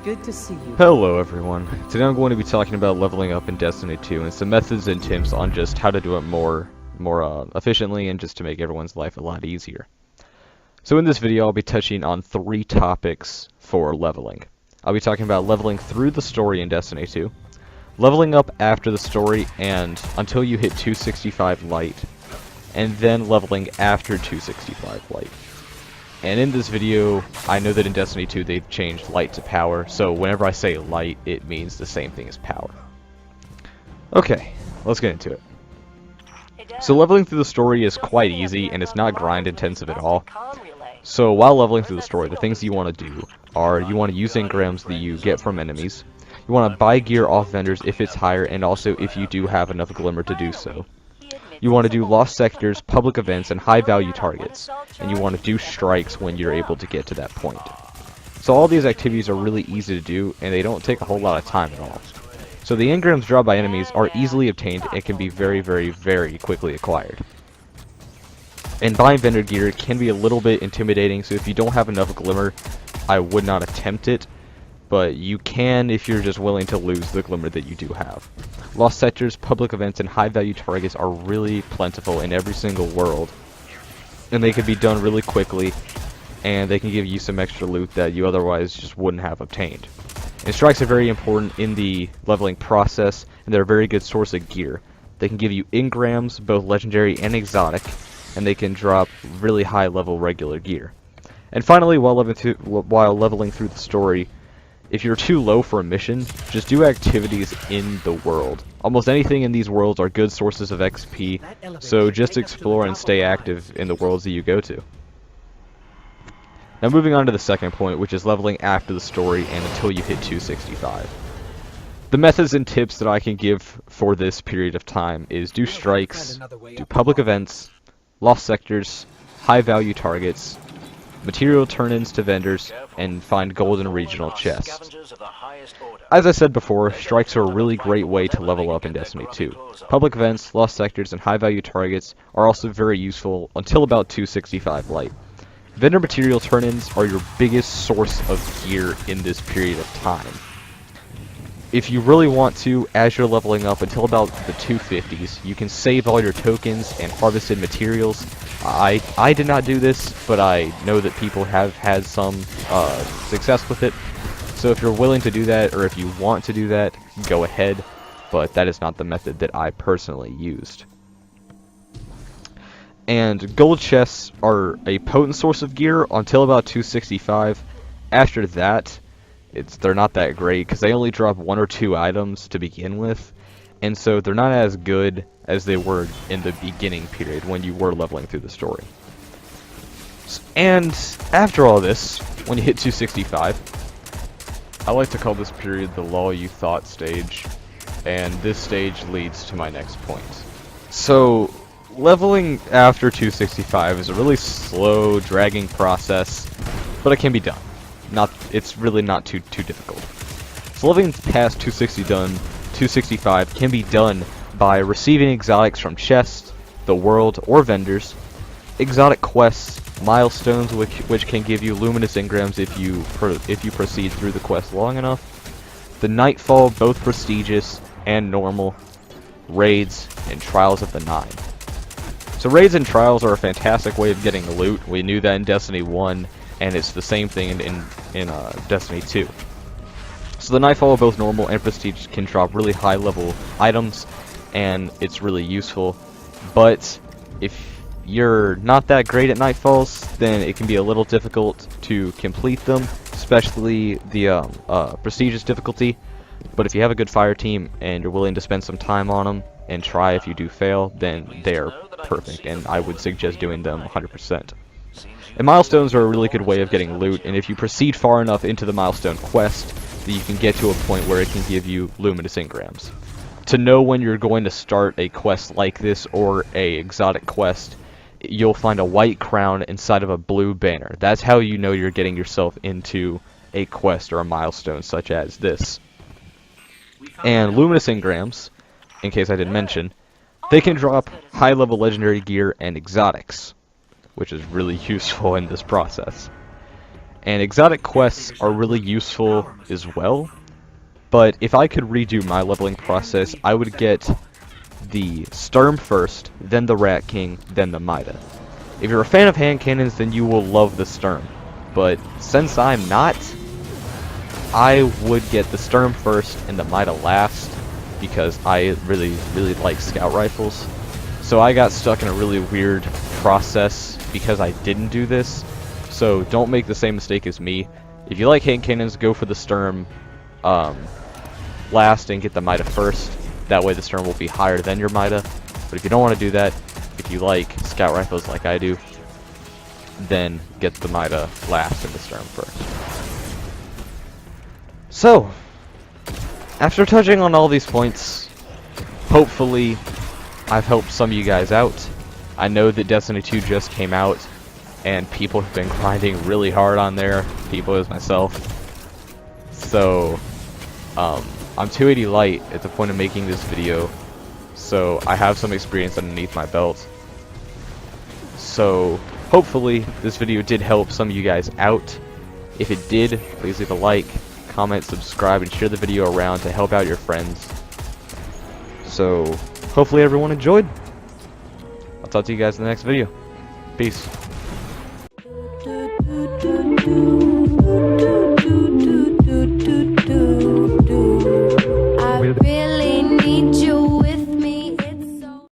Good to see you. Hello everyone. Today I'm going to be talking about leveling up in Destiny 2 and some methods and tips on just how to do it more efficiently and just to make everyone's life a lot easier. So in this video I'll be touching on 3 topics for leveling. I'll be talking about leveling through the story in Destiny 2, leveling up after the story and until you hit 265 light, and then leveling after 265 light. And in this video, I know that in Destiny 2 they've changed light to power, so whenever I say light, it means the same thing as power. Okay, let's get into it. So leveling through the story is quite easy, and it's not grind intensive at all. So while leveling through the story, the things you want to do are you want to use engrams that you get from enemies, you want to buy gear off vendors if it's higher, and also if you do have enough glimmer to do so. You want to do lost sectors, public events, and high value targets, and you want to do strikes when you're able to get to that point. So all these activities are really easy to do, and they don't take a whole lot of time at all. So the engrams dropped by enemies are easily obtained and can be very quickly acquired. And buying vendor gear can be a little bit intimidating, so if you don't have enough glimmer, I would not attempt it, but you can if you're just willing to lose the glimmer that you do have. Lost sectors, public events, and high value targets are really plentiful in every single world, and they can be done really quickly, and they can give you some extra loot that you otherwise just wouldn't have obtained. And strikes are very important in the leveling process, and they're a very good source of gear. They can give you engrams, both legendary and exotic, and they can drop really high level regular gear. And finally, while leveling through the story, if you're too low for a mission, just do activities in the world. Almost anything in these worlds are good sources of XP, so just explore and stay active in the worlds that you go to. Now moving on to the second point, which is leveling after the story and until you hit 265. The methods and tips that I can give for this period of time is do strikes, do public events, lost sectors, high value targets, material turn-ins to vendors, and find golden regional chests. As I said before, strikes are a really great way to level up in Destiny 2. Public events, lost sectors, and high value targets are also very useful until about 265 light. Vendor material turn-ins are your biggest source of gear in this period of time. If you really want to, as you're leveling up until about the 250s, you can save all your tokens and harvested materials. I did not do this, but I know that people have had some success with it. So if you're willing to do that, or if you want to do that, go ahead. But that is not the method that I personally used. And gold chests are a potent source of gear until about 265. After that, they're not that great because they only drop 1 or 2 items to begin with, and so they're not as good as they were in the beginning period when you were leveling through the story. And after all this, when you hit 265, I like to call this period the lull you thought stage, and this stage leads to my next point. So leveling after 265 is a really slow, dragging process, but it can be done. It's really not too difficult. So leveling past 265 can be done by receiving exotics from chests, the world, or vendors, exotic quests, milestones which can give you luminous engrams if you proceed through the quest long enough, the Nightfall, both prestigious and normal, raids, and trials of the 9. So raids and trials are a fantastic way of getting loot. We knew that in Destiny 1, and it's the same thing in Destiny 2. So the Nightfall, both normal and prestige, can drop really high level items, and it's really useful. But if you're not that great at Nightfalls, then it can be a little difficult to complete them, especially the prestigious difficulty. But if you have a good fire team and you're willing to spend some time on them and try if you do fail, then they're perfect, and I would suggest doing them 100%. And milestones are a really good way of getting loot, and if you proceed far enough into the milestone quest, then you can get to a point where it can give you luminous engrams. To know when you're going to start a quest like this or a exotic quest, you'll find a white crown inside of a blue banner. That's how you know you're getting yourself into a quest or a milestone such as this. And luminous engrams, in case I didn't mention, they can drop high level legendary gear and exotics, which is really useful in this process. And exotic quests are really useful as well, but if I could redo my leveling process, I would get the Sturm first, then the Rat King, then the Mida. If you're a fan of hand cannons, then you will love the Sturm. But since I'm not, I would get the Sturm first and the Mida last, because I really like scout rifles. So I got stuck in a really weird process because I didn't do this. So don't make the same mistake as me. If you like hand cannons, go for the Sturm last and get the Mida first. That way the Sturm will be higher than your Mida. But if you don't want to do that, if you like scout rifles like I do, then get the Mida last and the Sturm first. So, after touching on all these points, hopefully I've helped some of you guys out. I know that Destiny 2 just came out, and people have been grinding really hard on there, people as myself. So, I'm 280 light at the point of making this video, so I have some experience underneath my belt. So, hopefully this video did help some of you guys out. If it did, please leave a like, comment, subscribe, and share the video around to help out your friends. So, hopefully everyone enjoyed. I'll talk to you guys in the next video. Peace.